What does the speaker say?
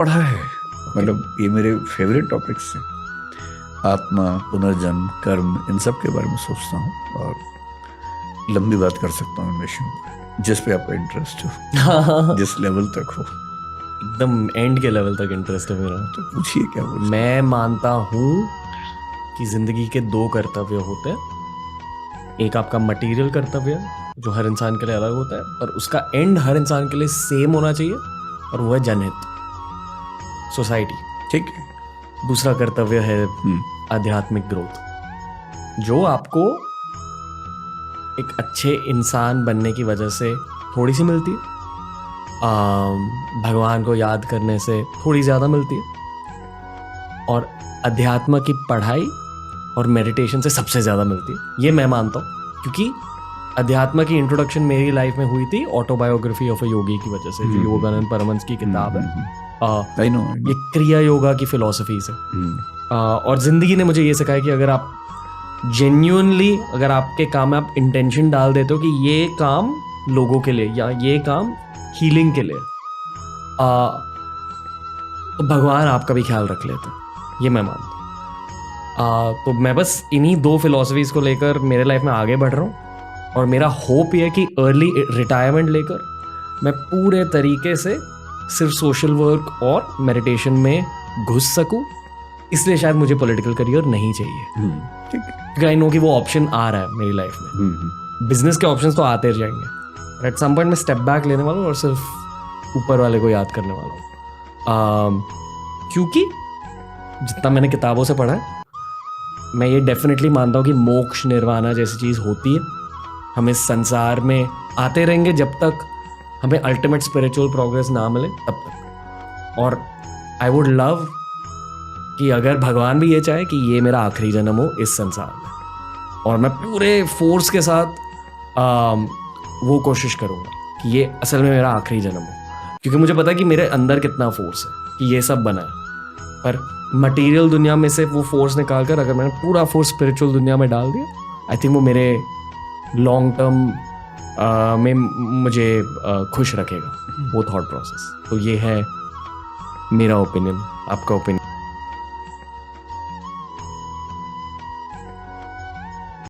पढ़ा है, मतलब ये मेरे फेवरेट टॉपिक्स हैं। आत्मा, पुनर्जन्म, कर्म, इन सब के बारे में सोचता हूँ और लंबी बात कर सकता हूँ इन विषयों पर, जिस पे आपका इंटरेस्ट हो, जिस लेवल तक हो। एकदम एंड के लेवल तक इंटरेस्ट है मेरा। तो पूछिए क्या पूछिए। मैं मानता हूँ कि जिंदगी के दो कर्तव्य होते हैं। एक आपका मटेरियल कर्तव्य जो हर इंसान के लिए अलग होता है, पर उसका एंड हर इंसान के लिए सेम होना चाहिए, और वो है जनहित, सोसाइटी। ठीक है। दूसरा कर्तव्य है आध्यात्मिक ग्रोथ, जो आपको एक अच्छे इंसान बनने की वजह से थोड़ी सी मिलती है, भगवान को याद करने से थोड़ी ज़्यादा मिलती है, और अध्यात्म की पढ़ाई और मेडिटेशन से सबसे ज़्यादा मिलती है। ये मैं मानता हूँ, क्योंकि अध्यात्म की इंट्रोडक्शन मेरी लाइफ में हुई थी ऑटोबायोग्राफी ऑफ अ योगी की वजह से, जो योगानंद परमहंस की किताब है। I know. ये क्रिया योगा की फिलॉसफीज है। और ज़िंदगी ने मुझे ये सिखाया कि अगर आप जेन्युइनली, अगर आपके काम में आप इंटेंशन डाल देते हो कि ये काम लोगों के लिए या ये काम हीलिंग के लिए, तो भगवान आपका भी ख्याल रख लेते हैं। ये मैं मानता हूँ। तो मैं बस इन्हीं दो फिलॉसफीज को लेकर मेरे लाइफ में आगे बढ़ रहा हूँ, और मेरा होप ये है कि अर्ली रिटायरमेंट लेकर मैं पूरे तरीके से सिर्फ सोशल वर्क और मेडिटेशन में घुस सकूं। इसलिए शायद मुझे पॉलिटिकल करियर नहीं चाहिए, ठीक है। क्योंकि आई नो कि वो ऑप्शन आ रहा है मेरी लाइफ में। बिजनेस के ऑप्शंस तो आते जाएंगे, एट सम पॉइंट मैं स्टेप बैक लेने वाला हूँ और सिर्फ ऊपर वाले को याद करने वाला हूँ। क्योंकि जितना मैंने किताबों से पढ़ा है, मैं ये डेफिनेटली मानता हूँ कि मोक्ष, निर्वाणा जैसी चीज़ होती है। हम इस संसार में आते रहेंगे जब तक हमें अल्टीमेट स्पिरिचुअल प्रोग्रेस ना मिले, तब तक। और आई वुड लव कि अगर भगवान भी ये चाहे कि ये मेरा आखिरी जन्म हो इस संसार में, और मैं पूरे फोर्स के साथ वो कोशिश करूँगा कि ये असल में मेरा आखिरी जन्म हो, क्योंकि मुझे पता है कि मेरे अंदर कितना फोर्स है कि ये सब बना है। पर मटेरियल दुनिया में से वो फोर्स निकाल कर अगर मैंने पूरा फोर्स स्पिरिचुअल दुनिया में डाल दिया, आई थिंक वो मेरे लॉन्ग टर्म में मुझे खुश रखेगा, वो थॉट प्रोसेस। तो ये है मेरा ओपिनियन। आपका ओपिनियन?